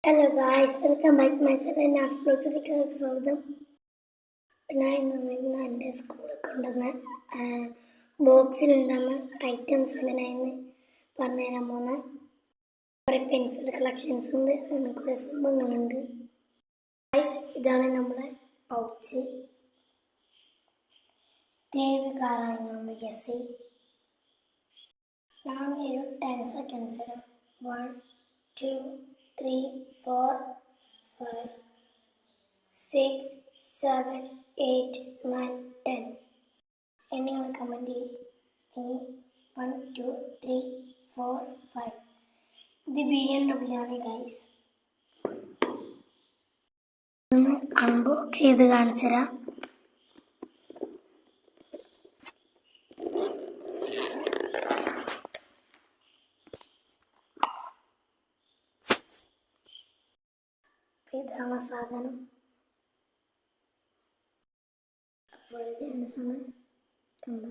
Hello guys, welcome back my channel. നാഫ് ബ്ലോഗ്സിലേക്ക് സ്വാഗതം. ഞാൻ ഇന്ന് എൻ്റെ സ്കൂളിൽ കൊണ്ടുവന്ന ബോക്സിലുണ്ടാകുന്ന ഐറ്റംസ് ഉണ്ട്. ഞാൻ ഇന്ന് പറഞ്ഞുതരാൻ പോകുന്ന കുറേ പെൻസിൽ കളക്ഷൻസ് ഉണ്ട്, അങ്ങനെ കുറേ സംഭവങ്ങളുണ്ട്. ഗായ്സ്, ഇതാണ് നമ്മുടെ പൗച്ച്. ഏത് കാറാണെന്ന് ഗസ് ചെയ്യും. ഞാൻ ഒരു 10 സെക്കൻഡ്സ് 1 2 3 4 5 6 7 8 9 10 നിങ്ങൾ കമൻറ്റ് ചെയ്യും. 1 2 3 4 5 ഇത് BMW ആണ് ഗൈസ്. ഒന്ന് അൺബോക്സ് ചെയ്ത് കാണിച്ചു തരാം. ഇതാണ് സാധനം. അപ്പോൾ ഇതാണ് സാധനം കണ്ട.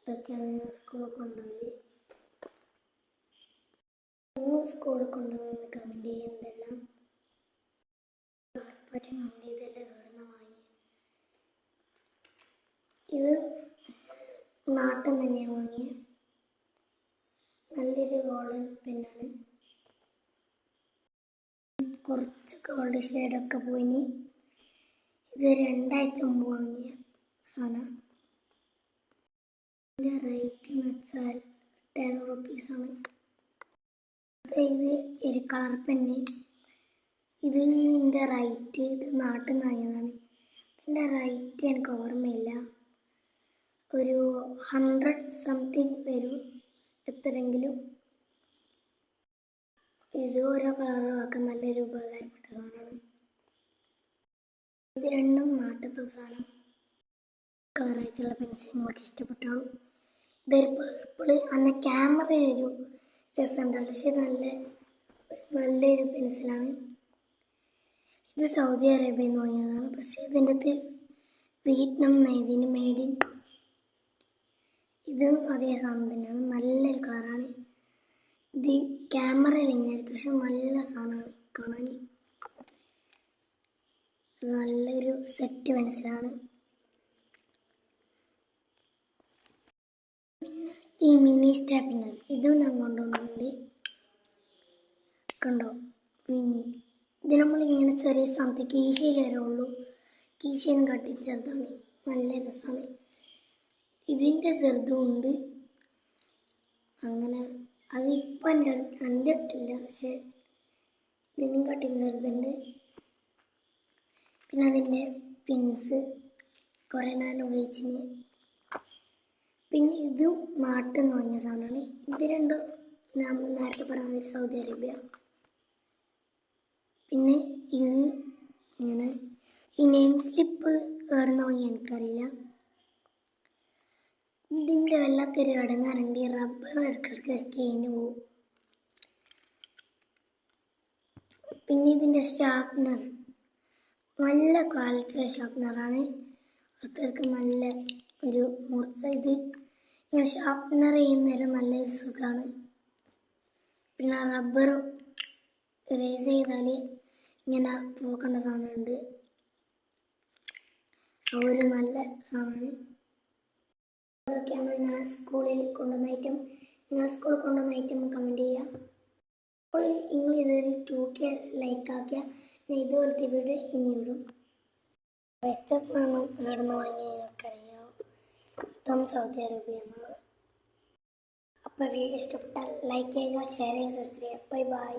ഇതൊക്കെയാണ് ഞാൻ സ്കൂളിൽ കൊണ്ടുപോയി. നിങ്ങൾ സ്കൂളിൽ കൊണ്ടുപോകുന്ന കമൻറ്റ് ചെയ്യുന്നതെല്ലാം പറ്റി കമൻറ്റ് ചെയ്തെല്ലാം ഇവിടുന്ന് വാങ്ങി. ഇത് നാട്ടിൽ തന്നെയാണ് വാങ്ങിയത്. നല്ലൊരു ഗോൾഡൻ പെന്നാണ്. കുറച്ച് ഗോൾഡ് ഷെയ്ഡൊക്കെ പോയി. ഇത് 2 ആഴ്ച മുമ്പ് വാങ്ങിയ സാധനം. ഇതിൻ്റെ റേറ്റ് എന്ന് വെച്ചാൽ 10 റുപ്പീസാണ്. ഇത് ഒരു കളർ പെന്ന്. ഇതിൻ്റെ റേറ്റ് ഇത് നാട്ടിൽ നിന്ന് വാങ്ങിയതാണ്. ഇതിൻ്റെ റേറ്റ് എനിക്ക് ഓർമ്മയില്ല. ഒരു 100 സംതിങ് വരും എത്രയെങ്കിലും. ഇത് ഓരോ കളറും നല്ലൊരു ഉപകാരപ്പെട്ട സാധനമാണ്. ഇത് രണ്ടും നാട്ടിലത്തെ സാധനം. കളറായിട്ടുള്ള പെൻസിൽ നിങ്ങൾക്ക് ഇഷ്ടപ്പെട്ടാണ്. ഇതൊരു പേർപ്പിള് അന്ന ക്യാമറ ഒരു രസമുണ്ടല്ലോ, പക്ഷെ നല്ലൊരു പെൻസിലാണ്. ഇത് സൗദി അറേബ്യയിൽ നിന്ന് വാങ്ങിയതാണ്. പക്ഷേ ഇതിൻ്റെ അകത്ത് വിയറ്റ്നാം ഇതിന് മെയ്ഡ് ഇൻ. ഇത് അതേ സാധനം തന്നെയാണ്. നല്ലൊരു കളറാണ്. ഇത് ക്യാമറയിൽ ഇങ്ങനെയായിരിക്കും, പക്ഷെ നല്ല സാധനമാണ് കാണാൻ. നല്ലൊരു സെറ്റ് പെൻസിലാണ്. പിന്നെ ഈ മിനി സ്റ്റാപ്പിനാണ്. ഇതും ഞാൻ കൊണ്ടുവന്നിട്ടുണ്ട്. കണ്ടോ മിനി. ഇത് നമ്മളിങ്ങനെ ചെറിയ സാധനത്തിൽ കീശയിൽ വരെ ഉള്ളൂ. കീശയും കട്ടി ചെറുതാണ്. നല്ല രസമാണ്. ഇതിൻ്റെ ചെറുതും ഉണ്ട്. അങ്ങനെ അതിപ്പോൾ എൻ്റെ അടുത്തില്ല, പക്ഷെ ഇതിനും കട്ടിങ് ചെറുതുണ്ട്. പിന്നെ അതിൻ്റെ പിൻസ് കുറേ ഞാൻ ഉപയോഗിച്ചിന്. പിന്നെ ഇതും നാട്ടിൽ നിന്ന് വാങ്ങിയ സാധനമാണ്. ഇത് രണ്ടും ഞാൻ നേരത്തെ പറഞ്ഞ സൗദി അറേബ്യ. പിന്നെ ഇത് ഇങ്ങനെ ഈ നെയിം സ്ലിപ്പ് എവിടെ നിന്ന് വാങ്ങിയ എനിക്കറിയില്ല. ഇതിൻ്റെ വല്ലാത്തൊരു അടങ്ങാറുണ്ട്. ഈ റബ്ബർ ഇടയ്ക്കിടയ്ക്ക് കഴിഞ്ഞു പോവും. പിന്നെ ഇതിൻ്റെ ഷാർപ്നർ നല്ല ക്വാളിറ്റിയുള്ള ഷാർപ്നറാണ്. അത്രയ്ക്ക് നല്ല ഒരു മൂർച്ച. ഇത് ഇങ്ങനെ ഷാർപ്നർ ചെയ്യുന്നേരം നല്ലൊരു സുഖമാണ്. പിന്നെ റബ്ബർ ഇറേസ് ചെയ്താൽ ഇങ്ങനെ പോക്കേണ്ട സാധനമുണ്ട്. ഒരു നല്ല സാധനമാണ്. അതൊക്കെയാണ് ഞാൻ സ്കൂളിൽ കൊണ്ടുവന്ന ഐറ്റം. നിങ്ങൾ സ്കൂളിൽ കൊണ്ടുവന്ന ഐറ്റം കമൻറ്റ് ചെയ്യാം. അപ്പോൾ നിങ്ങൾ ഇതൊരു 2K ലൈക്ക് ആക്കിയാൽ ഞാൻ ഇതുപോലത്തെ വീഡിയോ ഇനി ഇടും. വെച്ച സാധനം എവിടെ നിന്ന് വാങ്ങിയ എനിക്കറിയാം. ഇതും സൗദി അറേബ്യ എന്നാണ്. അപ്പോൾ വീഡിയോ ഇഷ്ടപ്പെട്ടാൽ ലൈക്ക് ചെയ്യുക, ഷെയർ ചെയ്യുക, സബ്സ്ക്രൈബ് ചെയ്യുക. Bye bye.